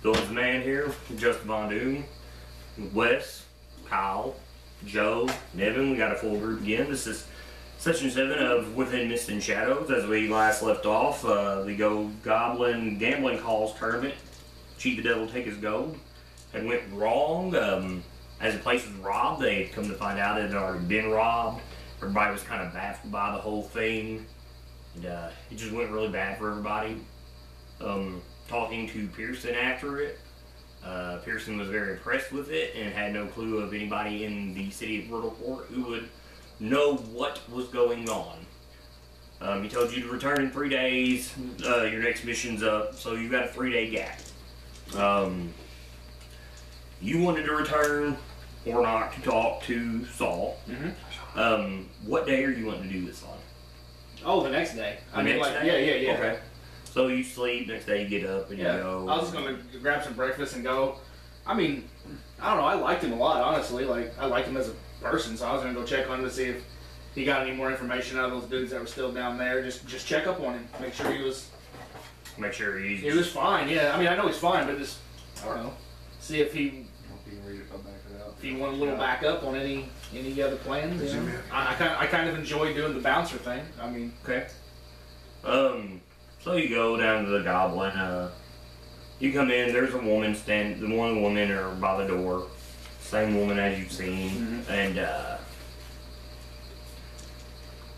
Those man here, Justin Von Doom, Wes, Kyle, Joe, Nevin. We got a full group again. This is Session 7 of Within Mist and Shadows. As we last left off, the Gold Goblin Gambling Halls tournament, Cheat the Devil, Take His Gold, had went wrong. As the place was robbed, they had come to find out it had already been robbed. Everybody was kind of baffled by the whole thing. And it just went really bad for everybody. Talking to Pearson after it, Pearson was very impressed with it and had no clue of anybody in the city of Riddleport who would know what was going on. He told you to return in 3 days. Your next mission's up, so you've got a 3-day gap. You wanted to return Oronok to talk to Saul. Mm-hmm. What day are you wanting to do this on? Oh, the next day. The next day? Yeah. Okay. So you sleep, next day you get up and you go. I was just gonna grab some breakfast and go. I mean, I don't know, I liked him a lot, honestly. Like, I liked him as a person, so I was gonna go check on him to see if he got any more information out of those dudes that were still down there. Just check up on him. Make sure he was fine, yeah. I mean, I know he's fine, but just, I don't know. See if he wanted a little backup on any other plans. You know? I kind of enjoy doing the bouncer thing. I mean, okay. So you go down to the Goblin. You come in. There's a woman standing. One of the women are by the door. Same woman as you've seen, and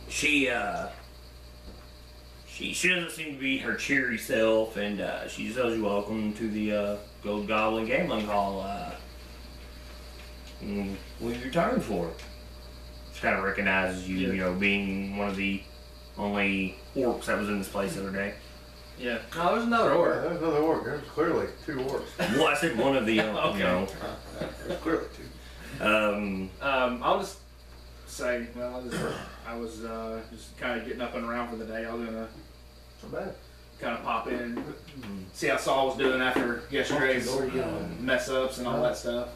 she doesn't seem to be her cheery self, and she tells you welcome to the Gold Goblin Gambling Hall. What are you retiring for? She kind of recognizes you, you know, being one of the only orcs that was in this place the other day. Yeah. No, there's another orc. Yeah, there's another orc. There's clearly 2 orcs. Well, I said one of the, okay. You know. There's clearly 2. I'll just say, well, I was just kind of getting up and around for the day. I was gonna kind of pop in, see how Saul was doing after yesterday's mess ups and all that stuff.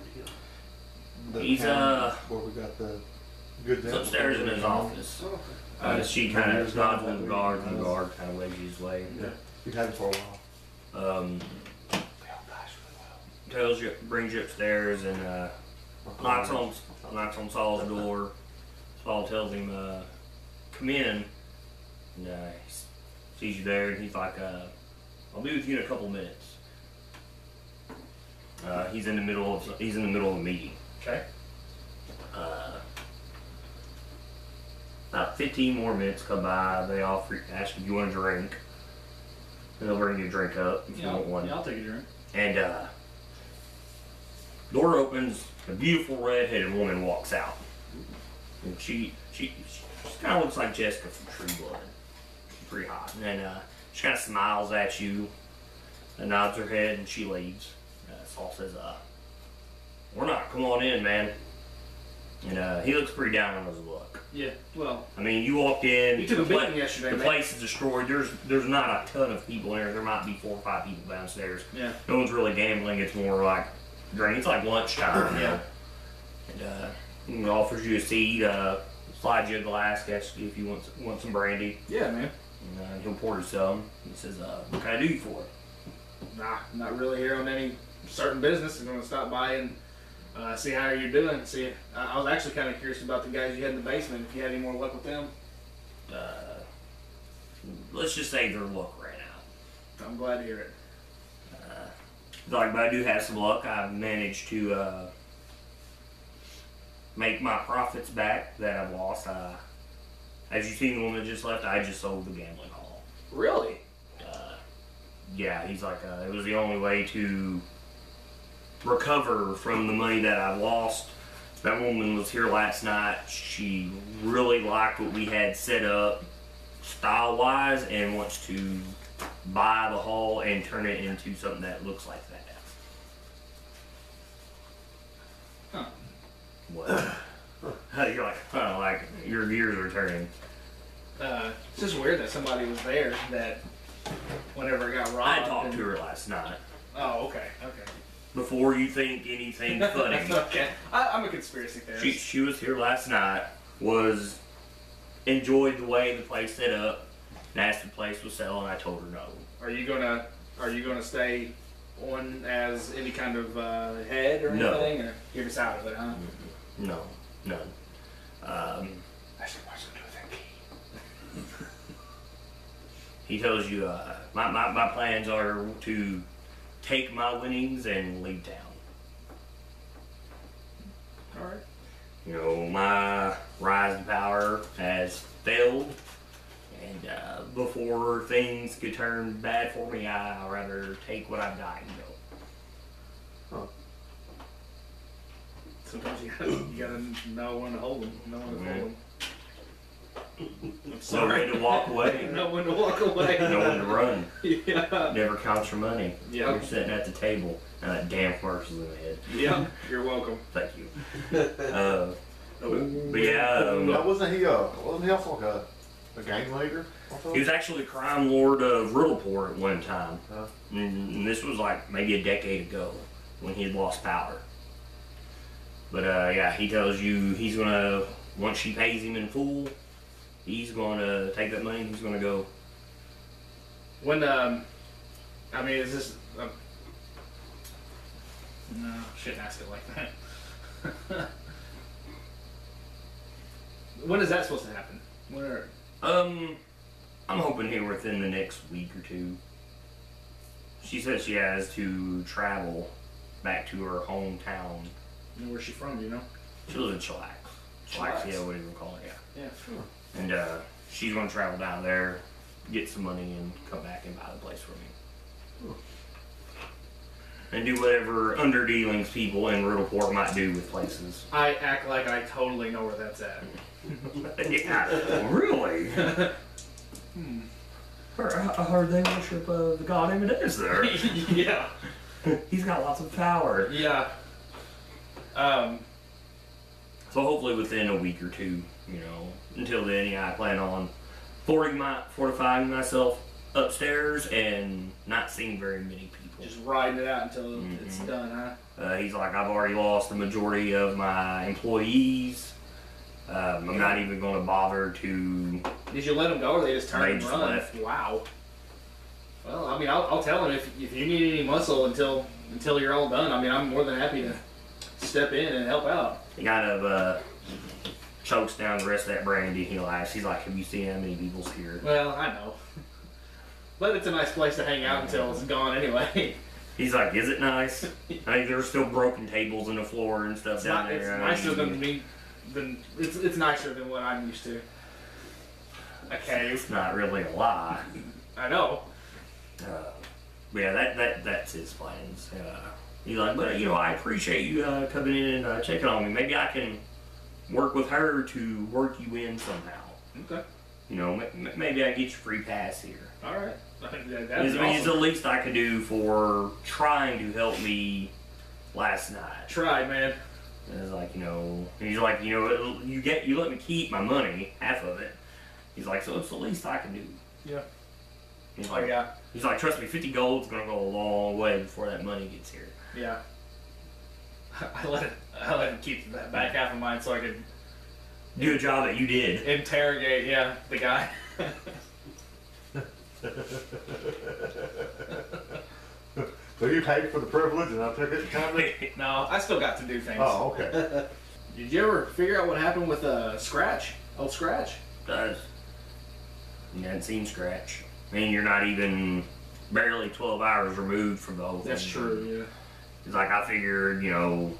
He's where we got the good upstairs in his office. She kind of nods to the guard, and the guard kind of waves you his way. Yeah, we've had him for a while. Brings you upstairs and knocks on Saul's door. Saul tells him, "Come in." And he sees you there, and he's like, "I'll be with you in a couple minutes." He's in the middle of a meeting. Okay. About 15 more minutes come by. They ask if you want a drink. And they'll bring you a drink up if you want one. Yeah, I'll take a drink. And door opens. A beautiful red-headed woman walks out. And she kind of looks like Jessica from True Blood. She's pretty hot. And then she kind of smiles at you and nods her head, and she leaves. Saul says, "Oronok, come on in, man." And he looks pretty down on his luck. Yeah, well, I mean, you walked in. You took a beating yesterday, The man. place is destroyed. There's not a ton of people in there. There might be 4 or 5 people downstairs. Yeah. No one's really gambling. It's more like drink. It's like lunchtime. Yeah. And he offers you a seat. Slides you a glass. Asks you if you want some brandy. Yeah, man. And he'll pour you some. He says, "What can I do you for?" Nah, I'm not really here on any certain business. I'm going to stop by and see how you're doing. See, I was actually kind of curious about the guys you had in the basement. If you had any more luck with them. Let's just say their luck ran out. I'm glad to hear it. But I do have some luck. I've managed to make my profits back that I've lost. As you seen, the woman that just left, I just sold the gambling hall. Really? Yeah, he's like, it was the only way to recover from the money that I lost. That woman was here last night. She really liked what we had set up style-wise and wants to buy the hall and turn it into something that looks like that. Huh. What? You're like your gears are turning. It's just weird that somebody was there that whenever it got robbed. I talked to her last night. Oh, okay. Before you think anything funny. Okay. I'm a conspiracy theorist. She was here last night, enjoyed the way the place set up, and asked if the place was selling. I told her no. Are you gonna stay on as any kind of head or No. anything? Or you're just out of it, huh? No, none. Actually, what's going to do with that key? He tells you, my plans are to take my winnings and leave town. Alright. You know, my rise to power has failed, and before things could turn bad for me, I'd rather take what I've got and go. Huh. Sometimes you gotta know when to hold them, know when to hold them. I'm No sorry. when to walk away, Know when to walk away. no when to run. Yeah. Never counts your money. Yeah. You're sitting at the table, and that damn commercial's in the head. Yeah. You're welcome. Thank you. But yeah, Now, wasn't he also like a gang leader? Also? he was actually the crime lord of Riddleport at one time. Huh? And this was like maybe a decade ago when he had lost power. But yeah, he tells you he's gonna, once she pays him in full, he's gonna take that money and he's gonna go. When, I mean, is this, no, shouldn't ask it like that. When is that supposed to happen? When are, I'm hoping here within the next week or two. She says she has to travel back to her hometown. where's she from, do you know? She lives in Chillax. Chillax, Chillax. yeah, whatever you call it, yeah. Yeah, sure. And she's gonna travel down there, get some money, and come back and buy the place for me. And do whatever underdealings people in Riddleport might do with places. I act like I totally know where that's at. Yeah, really? I heard they worship the god Amadeus there. Yeah. He's got lots of power. Yeah. So hopefully within a week or two, you know, until then, yeah, I plan on fortifying myself upstairs and not seeing very many people. Just riding it out until it's done, huh? He's like, I've already lost the majority of my employees. I'm not even going to bother to. Did you let them go, or they just turned They and just run? left. Wow. Well, I mean, I'll tell him if you need any muscle until you're all done. I mean, I'm more than happy to step in and help out. He kind of chokes down the rest of that brandy. He laughs. He's like, have you seen how many people's here? Well, I know. But it's a nice place to hang out until it's gone anyway. He's like, is it nice? I mean, there's still broken tables on the floor and stuff It's down not. there. It's I nicer mean, than it's nicer than what I'm used to. A cave. It's not really a lie. I know. But yeah, that's his plans. He's like, but you know, I appreciate you coming in and checking on me. Maybe I can work with her to work you in somehow. Okay. You know, maybe I get you free pass here. All right. That'd be It's awesome. the least I could do for trying to help me last night. Tried, man. And it's like, you know, and he's like, you know, you let me keep my money, half of it. He's like, so it's the least I can do. Yeah. He's Oh like, yeah. he's like, trust me, 50 gold's gonna go a long way before that money gets here. Yeah. I let him keep that back half of mine so I could Do a job that you did. interrogate, the guy. So you paid for the privilege and I took it kind of? No, I still got to do things. Oh, okay. Did you ever figure out what happened with Scratch? Old Scratch? Does. You hadn't seen Scratch. I mean, you're not even barely 12 hours removed from the whole thing. That's true, yeah. It's like, I figured, you know,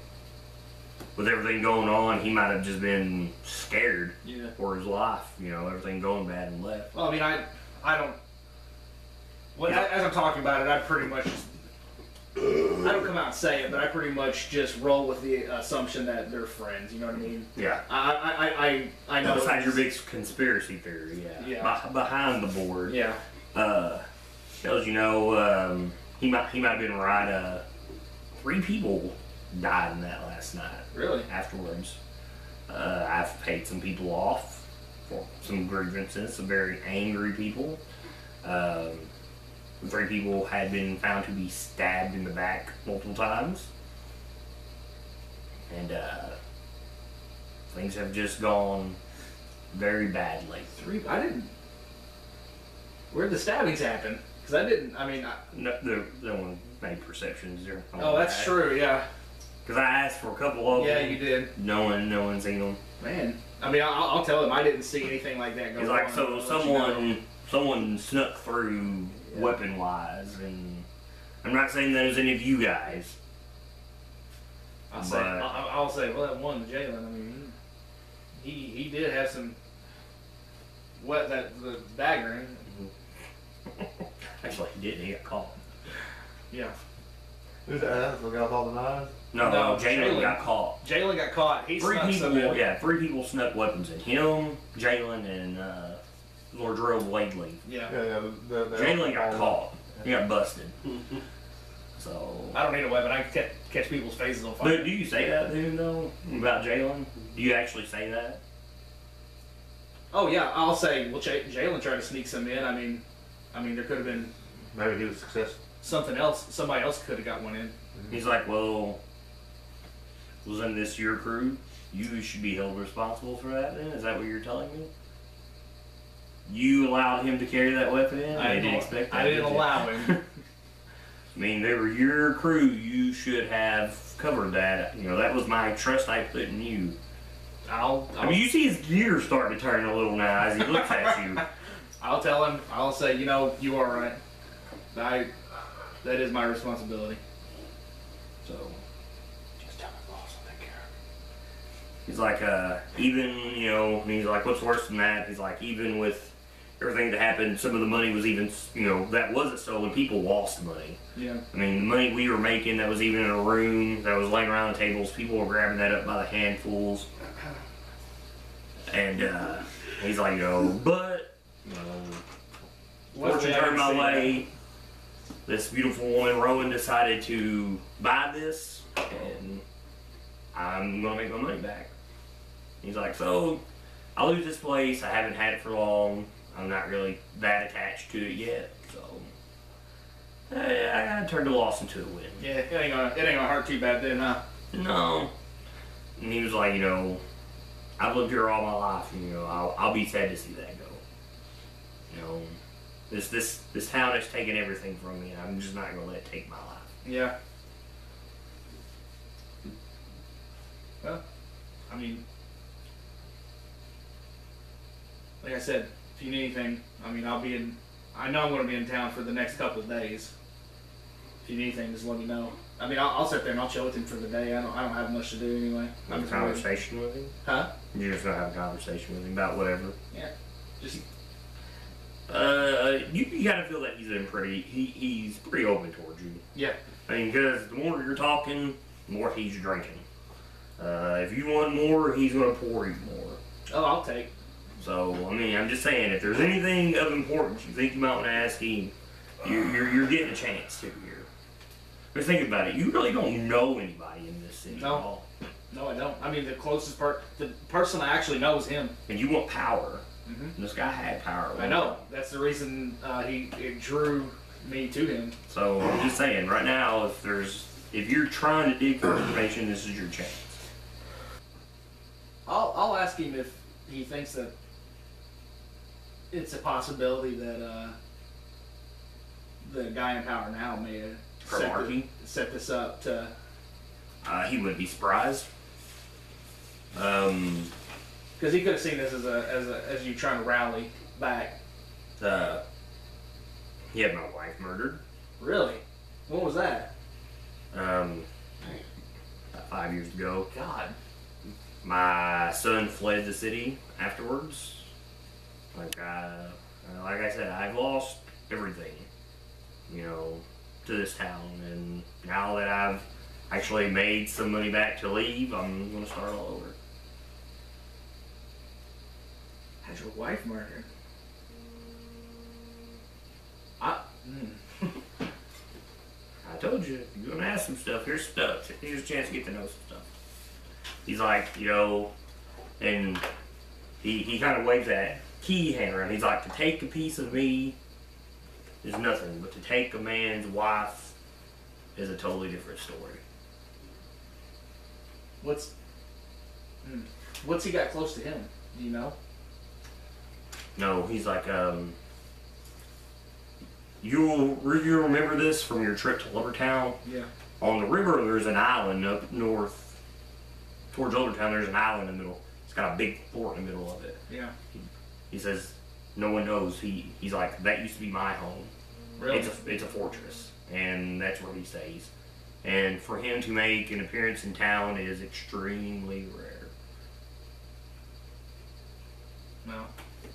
with everything going on, he might have just been scared Yeah. for his life. You know, everything going bad and left. Well, I mean, I don't. Well, Yeah. as I'm talking about it, I pretty much. I don't come out and say it, but I pretty much just roll with the assumption that they're friends. You know what I mean? Yeah. I know. Besides your big conspiracy theory, yeah. Yeah. Behind the board. Yeah. Tells you know, he might have been right. 3 people died in that last night. Really? Afterwards, I've paid some people off for some grievances, some very angry people. 3 people had been found to be stabbed in the back multiple times. And things have just gone very badly. 3. I didn't. Where'd the stabbings happen? Because I didn't. I mean. No, they want to make perceptions. Oh, that's true. Yeah. Because I asked for a couple of them. Yeah, you did. No one seen them. Man, I mean, I'll tell him I didn't see anything like that going It's on. like, so someone snuck through weapon-wise, and I'm not saying that it was any of you guys. I'll say, well, that one, Jalen, I mean, he did have some, the dagger in. Actually, he didn't. He got caught. Yeah. Who's that? That's the guy with all the knives? No, Jalen got caught. Jalen got caught. He snuck some in. Yeah, 3 people snuck weapons in. Him, Jalen, and Lord Drill Wadley. Yeah. Jalen got caught. He got busted. So I don't need a weapon. I can catch people's faces on fire. Do you say that to him though about Jalen? Do you actually say that? Oh yeah, I'll say. Well, Jalen tried to sneak some in. I mean, there could have been Maybe he was successful. something else. Somebody else could have got one in. He's like, well, wasn't this your crew? You should be held responsible for that. Then is that what you're telling me? You allowed him to carry that weapon in? I didn't expect that. I didn't allow him. I mean, they were your crew. You should have covered that. You know, that was my trust I put in you. I mean, you see his gear starting to turn a little now as he looks at you. I'll tell him. I'll say, you are right. That is my responsibility. So, Just tell my boss I'll take care of it. He's like, even, he's like, what's worse than that? He's like, even with everything that happened, some of the money was even, that wasn't stolen. People lost money. Yeah. I mean, the money we were making that was even in a room that was laying around the tables, people were grabbing that up by the handfuls. And he's like, but, fortune turned my way. This beautiful woman, Rowan, decided to buy this, and I'm going to make my money back. He's like, so, I lose this place. I haven't had it for long. I'm not really that attached to it yet, so I gotta turn the loss into a win. Yeah, it ain't gonna hurt too bad then, huh? No. And he was like, I've lived here all my life, and I'll be sad to see that go. This town has taken everything from me, and I'm just not gonna let it take my life. Yeah. Well, I mean, like I said, if you need anything, I mean, I know I'm going to be in town for the next couple of days. If you need anything, just let me know. I mean, I'll sit there and I'll chill with him for the day. I don't have much to do anyway. Have a conversation with him? Huh? You're just going to have a conversation with him about whatever? Yeah. Just... you gotta feel that he's pretty open towards you. Yeah. I mean, because the more you're talking, the more he's drinking. If you want more, he's going to pour you more. Oh, I'll take. So, I mean, I'm just saying, if there's anything of importance you think you might want to ask him, you're getting a chance to here. But think about it, you really don't know anybody in this city at all. No, I don't. I mean, the person I actually know is him. And you want power. Mm-hmm. And this guy had power. I know. That's the reason it drew me to him. So, I'm just saying, right now, if you're trying to dig for information, this is your chance. I'll ask him if he thinks that it's a possibility that the guy in power now may have set this up to. He wouldn't be surprised. Because he could have seen this as you trying to rally back. He had my wife murdered. Really? What was that? About 5 years ago. God. My son fled the city afterwards. Like I said, I've lost everything, to this town. And now that I've actually made some money back to leave, I'm going to start all over. Had your wife murdered? I told you, if you're going to ask some stuff, here's stuff. Here's a chance to get to know some stuff. He's like, and he kind of waves that key hand around. He's like, to take a piece of me is nothing, but to take a man's wife is a totally different story. What's he got close to him? Do you know? No, he's like, you remember this from your trip to Lumbertown? Yeah. On the river, there's an island up north towards Lumbertown. There's an island in the middle. It's got a big fort in the middle of it. Yeah. He says no one knows. He's like, that used to be my home. Really? It's a fortress, and that's where he stays. And for him to make an appearance in town is extremely rare. No.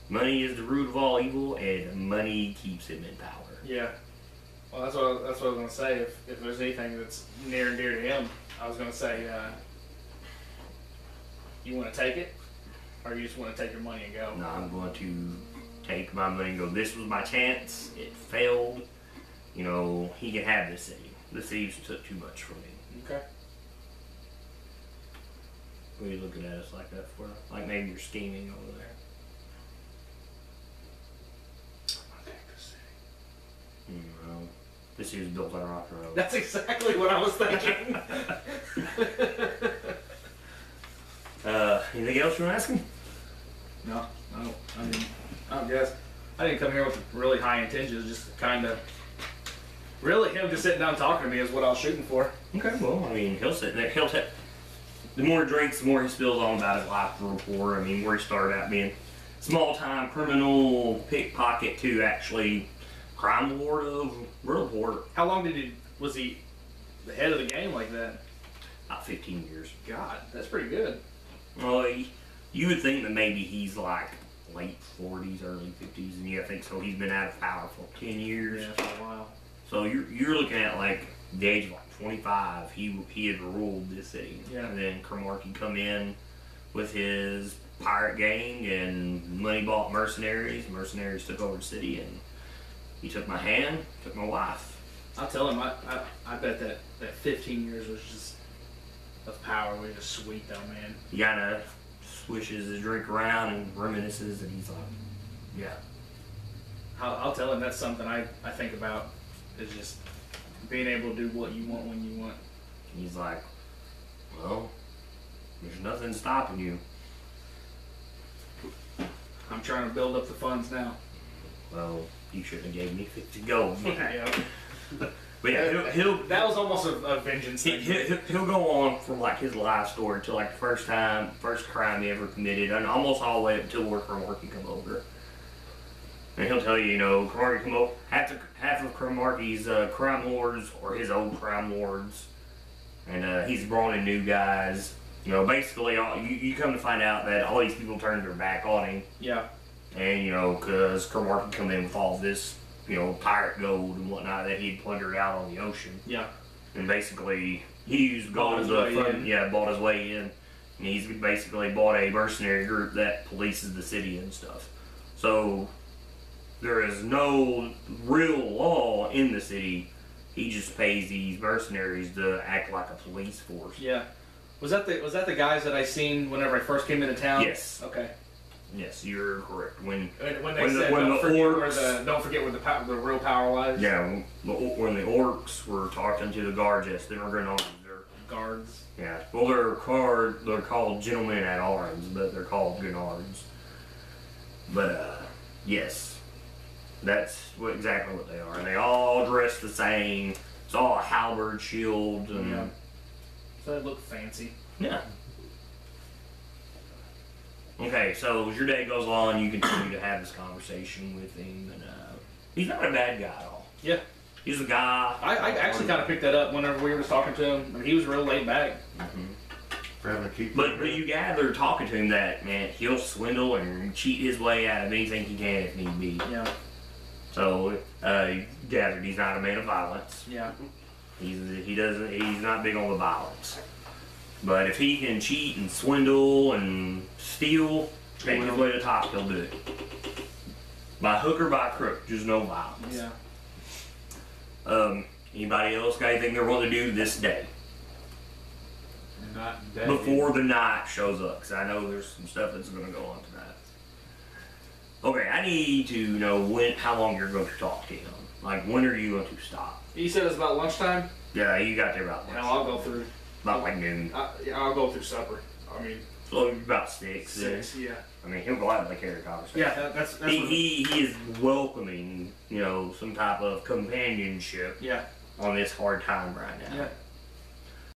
Money is the root of all evil, and money keeps him in power. Yeah. Well, that's what I was gonna say. If there's anything that's near and dear to him, I was gonna say, you want to take it, or you just want to take your money and go? No, I'm going to take my money and go. This was my chance. It failed. You know, he can have this city. The city took too much from me. Okay. What are you looking at us like that for? Like maybe you're scheming over there. No. This is built on rock and roll. That's exactly what I was thinking. Anything else you want to ask him? No. I guess I didn't come here with really high intentions. Just kind of, really, him just sitting down talking to me is what I was shooting for. Okay, well, I mean, he'll sit there. The more he drinks, the more he spills on about his life real poor. I mean, where he started out being small-time criminal, pickpocket, to actually crime lord of real poor. How long was he the head of the game like that? About 15 years. God, that's pretty good. Well, you would think that maybe he's like late 40s, early 50s, and you think so. He's been out of power for 10 years. Yeah, for a while. So you're looking at like the age of like 25. He had ruled this city. Yeah. And then Cromartie come in with his pirate gang and money bought mercenaries. Mercenaries took over the city, and he took my hand, took my wife. I'll tell him. I bet that 15 years was just of power was just sweet though, man. He kind of swishes his drink around and reminisces, and he's like, yeah. I'll tell him that's something I think about, is just being able to do what you want when you want. And he's like, well, there's nothing stopping you. I'm trying to build up the funds now. Well, you shouldn't have gave me 50 gold. Yeah. But yeah, he'll that was almost a vengeance thing. he'll go on from like his life story to like the first crime he ever committed, and almost all the way up until where Cromartie come over. And he'll tell you, you know, Cromartie come over. Half of Cromartie's crime lords or his old crime lords, and he's brought in new guys. You know, basically, you come to find out that all these people turned their back on him. Yeah. And, you know, because Cromartie come in with all this, you know, pirate gold and whatnot that he'd plundered out on the ocean. Yeah. And basically, he used gold bought his way in. And he's basically bought a mercenary group that polices the city and stuff. So, there is no real law in the city. He just pays these mercenaries to act like a police force. Yeah. Was that the guys that I seen whenever I first came into town? Yes. Okay. Yes, you're correct. When they when said don't forget where the real power lies. Yeah, when the orcs were talking to the guards, yes, they were Grenadiers. They're guards. Yeah, well, they're called gentlemen at arms, but they're called Grenadiers. But yes, that's exactly what they are, and they all dress the same. It's all a halberd, shield, and yeah. So they look fancy. Yeah. Okay, so as your day goes on, you continue to have this conversation with him, and he's not a bad guy at all. Yeah. He's a guy. I actually kind of picked that up whenever we were talking to him. I mean, he was real laid back. Mm-hmm. But you gather talking to him that, man, he'll swindle and cheat his way out of anything he can if need be. Yeah. So you gathered he's not a man of violence. Yeah. He's not big on the violence. But if he can cheat and swindle and steal, make his way to the top, he'll do it. By hook or by crook, just no violence. Yeah. Anybody else got anything they're wanting to do this day? Not day. Before the night shows up, because I know there's some stuff that's going to go on tonight. Okay, I need to know how long you're going to talk to him. Like, when are you going to stop? You said it's about lunchtime? Yeah, you got there about No, I'll go through. about like noon. I'll go through supper. I mean, So about 6. 6, yeah. I mean, he'll gladly carry a conversation. Yeah, that's what He is welcoming, some type of companionship yeah. on this hard time right now. Yeah.